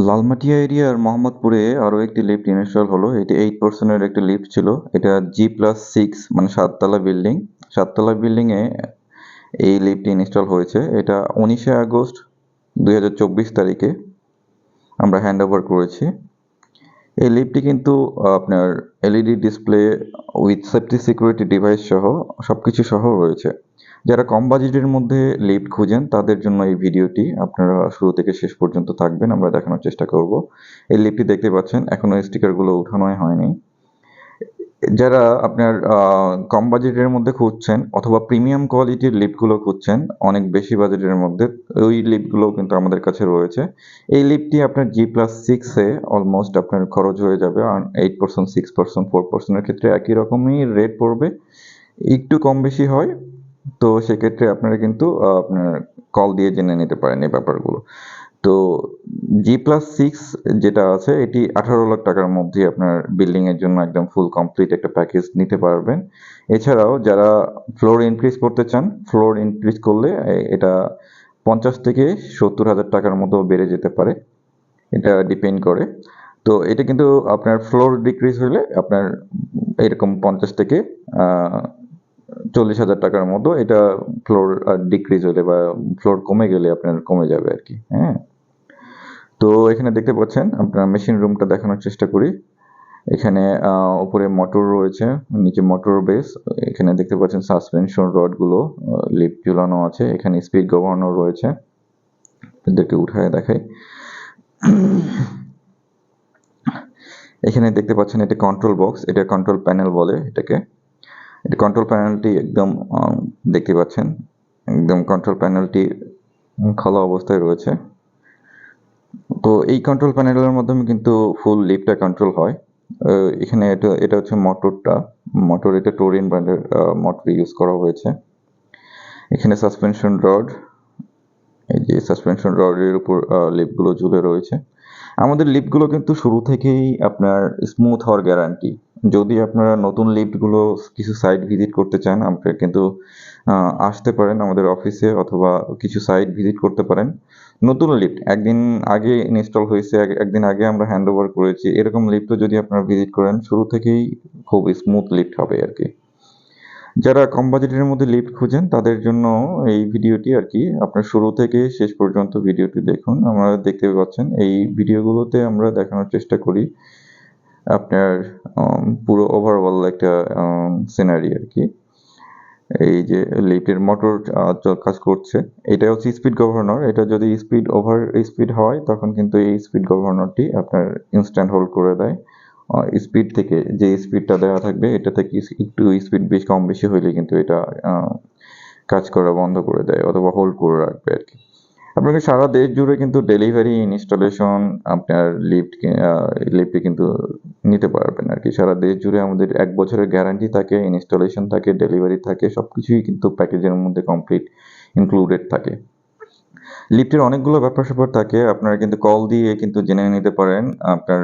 লালমাটিয়া এরিয়ার মোহাম্মদপুরে আরও একটি লিফট ইনস্টল হলো। এটি 8 পার্সনের একটি লিফট ছিল। এটা G+6 মানে 7 তলা বিল্ডিং। 7 তলা বিল্ডিংয়ে এই লিফটটি ইনস্টল হয়েছে। এটা 19শে আগস্ট 2024 তারিখে আমরা হ্যান্ড ওভার করেছি। এই লিফটটি কিন্তু আপনার LED display with safety security device সহ সব কিছু সহ রয়েছে। যারা কম বাজেটের মধ্যে লিফট খুঁজেন তাদের জন্য এই ভিডিওটি, আপনারা শুরু থেকে শেষ পর্যন্ত থাকবেন, আমরা দেখানোর চেষ্টা করব। এই লিফটটি দেখতে পাচ্ছেন, এখনও স্টিকারগুলো উঠানোই হয়নি। যারা আপনার কম বাজেটের মধ্যে খুঁজছেন অথবা প্রিমিয়াম কোয়ালিটির লিফটগুলো খুঁজছেন অনেক বেশি বাজেটের মধ্যে, ওই লিফটগুলোও কিন্তু আমাদের কাছে রয়েছে। এই লিফটটি আপনার G+6-এ অলমোস্ট আপনার খরচ হয়ে যাবে 8%, 6%, 4%-এর ক্ষেত্রে একই রকমই রেট পড়বে, একটু কম বেশি হয়। তো সেক্ষেত্রে আপনারা কিন্তু আপনার কল দিয়ে জেনে নিতে পারেন এই ব্যাপারগুলো। তো G+6 যেটা আছে এটি 18 লাখ টাকার মধ্যে আপনার বিল্ডিং এর জন্য একদম ফুল কমপ্লিট একটা প্যাকেজ নিতে পারবেন। এছাড়াও যারা ফ্লোর ইনক্রিজ করতে চান, ফ্লোর ইনক্রিজ করলে এটা 50 থেকে 70 হাজার টাকার মতো বেড়ে যেতে পারে, এটা ডিপেন্ড করে। তো এটা কিন্তু আপনার ফ্লোর ডিক্রিজ হলে আপনার এরকম 50 থেকে 40 হাজার টাকার মতো এটা ফ্লোর ডিক্রিজ হলে বা ফ্লোর কমে গেলে আপনার কমে যাবে আর কি। হ্যাঁ, তো এখানে দেখতে পাচ্ছেন, আপনার মেশিন রুমটা দেখানোর চেষ্টা করি। এখানে উপরে মোটর রয়েছে, নিচে মোটর বেস। এখানে দেখতে পাচ্ছেন সাসপেনশন রডগুলো লিফট ঝুলানো আছে। এখানে স্পিড গভর্নর রয়েছে, এদেরকে উঠায় দেখাই। এখানে দেখতে পাচ্ছেন এটা কন্ট্রোল বক্স, এটা কন্ট্রোল প্যানেল বলে এটাকে। এটা কন্ট্রোল প্যানেলটি একদম দেখতে পাচ্ছেন, একদম কন্ট্রোল প্যানেলটি খোলা অবস্থায় রয়েছে। তো এই কন্ট্রোল প্যানেলের মাধ্যমে কিন্তু ফুল লিফটটা কন্ট্রোল হয়। এখানে এটা হচ্ছে মোটরটা, মোটর এটা টোরিন ব্র্যান্ডের মোটর ইউজ করা হয়েছে। এখানে সাসপেনশন রড, এই যে সাসপেনশন রডের উপর লিফটগুলো ঝুলে রয়েছে। আমাদের লিফটগুলো কিন্তু শুরু থেকেই আপনার স্মুথ হওয়ার গ্যারান্টি। যদি আপনারা নতুন লিফটগুলো কিছু সাইট ভিজিট করতে চান, আপনারা কিন্তু আসতে পারেন আমাদের অফিসে অথবা কিছু সাইট ভিজিট করতে পারেন। নতুন লিফট একদিন আগে ইনস্টল হয়েছে, একদিন আগে আমরা হ্যান্ড ওভার করেছি, এরকম লিফটও যদি আপনারা ভিজিট করেন শুরু থেকেই খুব স্মুথ লিফট হবে আর কি। যারা কম বাজেটের মধ্যে লিফট খুঁজেন তাদের জন্য এই ভিডিওটি আর কি। আপনার শুরু থেকে শেষ পর্যন্ত ভিডিওটি দেখুন। আমরা দেখতে পাচ্ছেন এই ভিডিওগুলোতে আমরা দেখানোর চেষ্টা করি আপনার পুরো ওভারঅল একটা সিনারি আর কি। এই যে লিফটের মোটর কাজ করছে, এটা হচ্ছে স্পিড গভর্নর। এটা যদি ওভার স্পিড হয় তখন কিন্তু এই স্পিড গভর্নরটি আপনার ইনস্ট্যান্ট হোল্ড করে দেয়। স্পিড থেকে যে স্পিডটা দেওয়া থাকবে এটা থেকে একটু স্পিড কম বেশি হইলে কিন্তু এটা কাজ করা বন্ধ করে দেয় অথবা হোল্ড করে রাখবে আর কি। আপনাকে সারা দেশ জুড়ে কিন্তু ডেলিভারি ইনস্টলেশন আপনার লিফটে কিন্তু নিতে পারবেন আর কি। সারা দেশ জুড়ে আমাদের 1 বছরের গ্যারান্টি থাকে, ইনস্টলেশন থাকে, ডেলিভারি থাকে, সবকিছুই কিন্তু প্যাকেজের মধ্যে কমপ্লিট ইনক্লুডেড থাকে। লিফটের অনেকগুলো ব্যাপার-স্যাপার থাকে, আপনারা কিন্তু কল দিয়ে কিন্তু জেনে নিতে পারেন আপনার